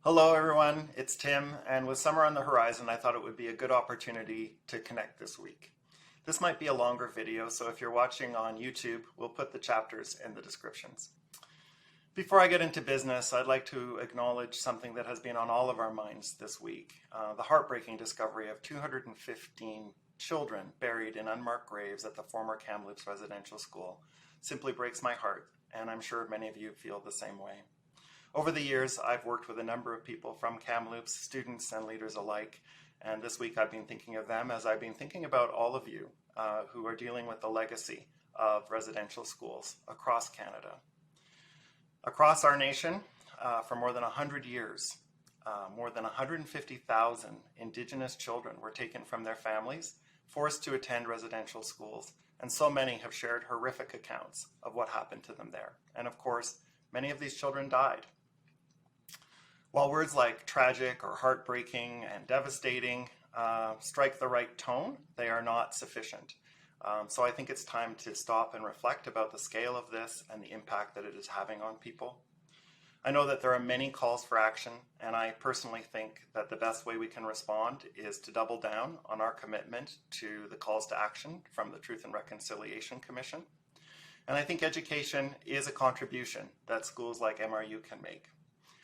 Hello everyone, it's Tim, and with summer on the horizon, I thought it would be a good opportunity to connect this week. This might be a longer video, so if you're watching on YouTube, we'll put the chapters in the descriptions. Before I get into business, I'd like to acknowledge something that has been on all of our minds this week. The heartbreaking discovery of 215 children buried in unmarked graves at the former Kamloops residential school simply breaks my heart, and I'm sure many of you feel the same way. Over the years, I've worked with a number of people from Kamloops, students and leaders alike, and this week I've been thinking of them as I've been thinking about all of you who are dealing with the legacy of residential schools across Canada. Across our nation, for more than 100 years, more than 150,000 Indigenous children were taken from their families, forced to attend residential schools, and so many have shared horrific accounts of what happened to them there. And of course, many of these children died. While words like tragic or heartbreaking and devastating strike the right tone, they are not sufficient. So I think it's time to stop and reflect about the scale of this and the impact that it is having on people. I know that there are many calls for action, and I personally think that the best way we can respond is to double down on our commitment to the calls to action from the Truth and Reconciliation Commission. And I think education is a contribution that schools like MRU can make.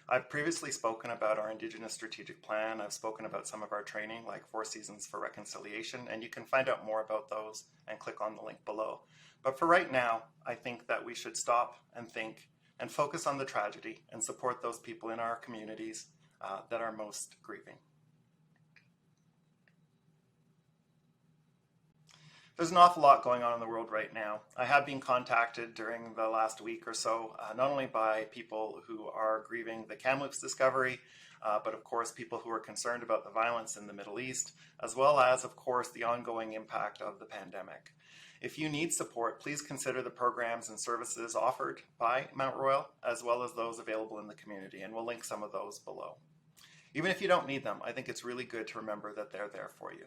I've previously spoken about our Indigenous strategic plan. I've spoken about some of our training like 4 Seasons for Reconciliation, and you can find out more about those and click on the link below. But for right now, I think that we should stop and think and focus on the tragedy and support those people in our communities that are most grieving. There's an awful lot going on in the world right now. I have been contacted during the last week or so, not only by people who are grieving the Kamloops discovery, but of course people who are concerned about the violence in the Middle East, as well as, of course, the ongoing impact of the pandemic. If you need support, please consider the programs and services offered by Mount Royal, as well as those available in the community, and we'll link some of those below. Even if you don't need them, I think it's really good to remember that they're there for you.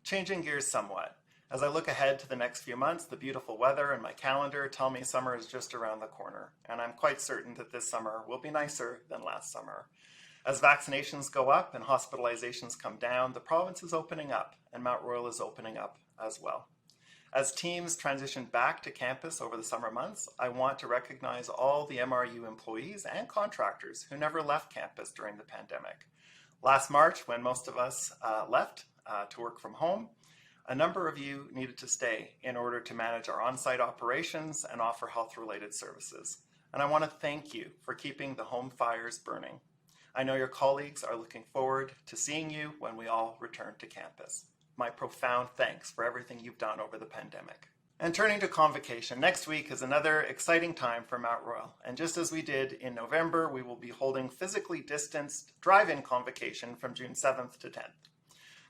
Changing gears somewhat. As I look ahead to the next few months, the beautiful weather and my calendar tell me summer is just around the corner, and I'm quite certain that this summer will be nicer than last summer. As vaccinations go up and hospitalizations come down, the province is opening up, and Mount Royal is opening up as well. As teams transition back to campus over the summer months, I want to recognize all the MRU employees and contractors who never left campus during the pandemic. Last March, when most of us left to work from home, a number of you needed to stay in order to manage our on-site operations and offer health-related services. And I want to thank you for keeping the home fires burning. I know your colleagues are looking forward to seeing you when we all return to campus. My profound thanks for everything you've done over the pandemic. And turning to Convocation, next week is another exciting time for Mount Royal. And just as we did in November, we will be holding physically distanced drive-in Convocation from June 7th to 10th.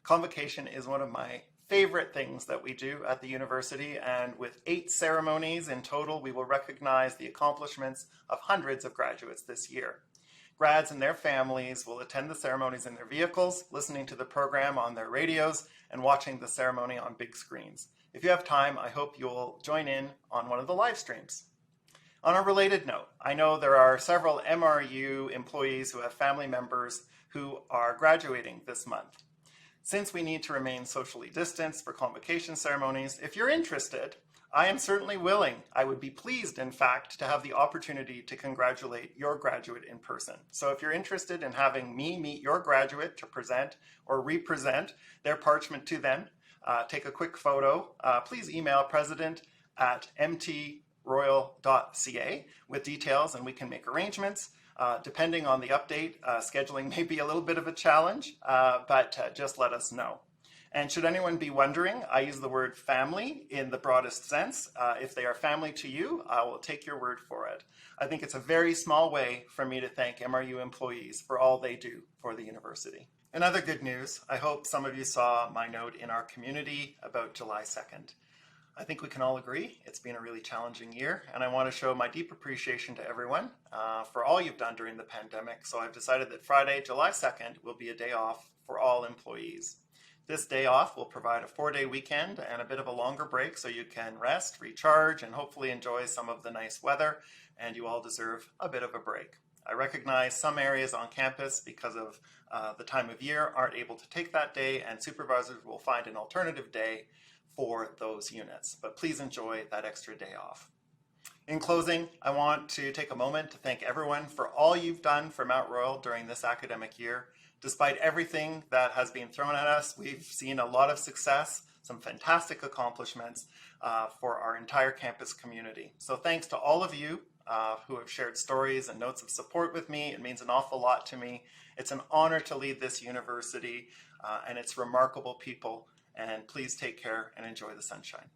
Convocation is one of my favorite things that we do at the university, and with 8 ceremonies in total, we will recognize the accomplishments of hundreds of graduates this year. Grads and their families will attend the ceremonies in their vehicles, listening to the program on their radios, and watching the ceremony on big screens. If you have time, I hope you'll join in on one of the live streams. On a related note, I know there are several MRU employees who have family members who are graduating this month. Since we need to remain socially distanced for convocation ceremonies, if you're interested, I am certainly willing. I would be pleased, in fact, to have the opportunity to congratulate your graduate in person. So if you're interested in having me meet your graduate to present or represent their parchment to them, take a quick photo, please email president@mtroyal.ca with details and we can make arrangements. Depending on the update, scheduling may be a little bit of a challenge, but just let us know. And should anyone be wondering, I use the word family in the broadest sense. If they are family to you, I will take your word for it. I think it's a very small way for me to thank MRU employees for all they do for the university. In other good news, I hope some of you saw my note in our community about July 2nd. I think we can all agree it's been a really challenging year, and I want to show my deep appreciation to everyone for all you've done during the pandemic. So I've decided that Friday, July 2nd will be a day off for all employees. This day off will provide a 4-day weekend and a bit of a longer break so you can rest, recharge, and hopefully enjoy some of the nice weather, and you all deserve a bit of a break. I recognize some areas on campus, because of the time of year, aren't able to take that day, and supervisors will find an alternative day for those units. But please enjoy that extra day off. In closing, I want to take a moment to thank everyone for all you've done for Mount Royal during this academic year. Despite everything that has been thrown at us, we've seen a lot of success, some fantastic accomplishments for our entire campus community. So thanks to all of you who have shared stories and notes of support with me. It means an awful lot to me. It's an honor to lead this university and its remarkable people. And please take care and enjoy the sunshine.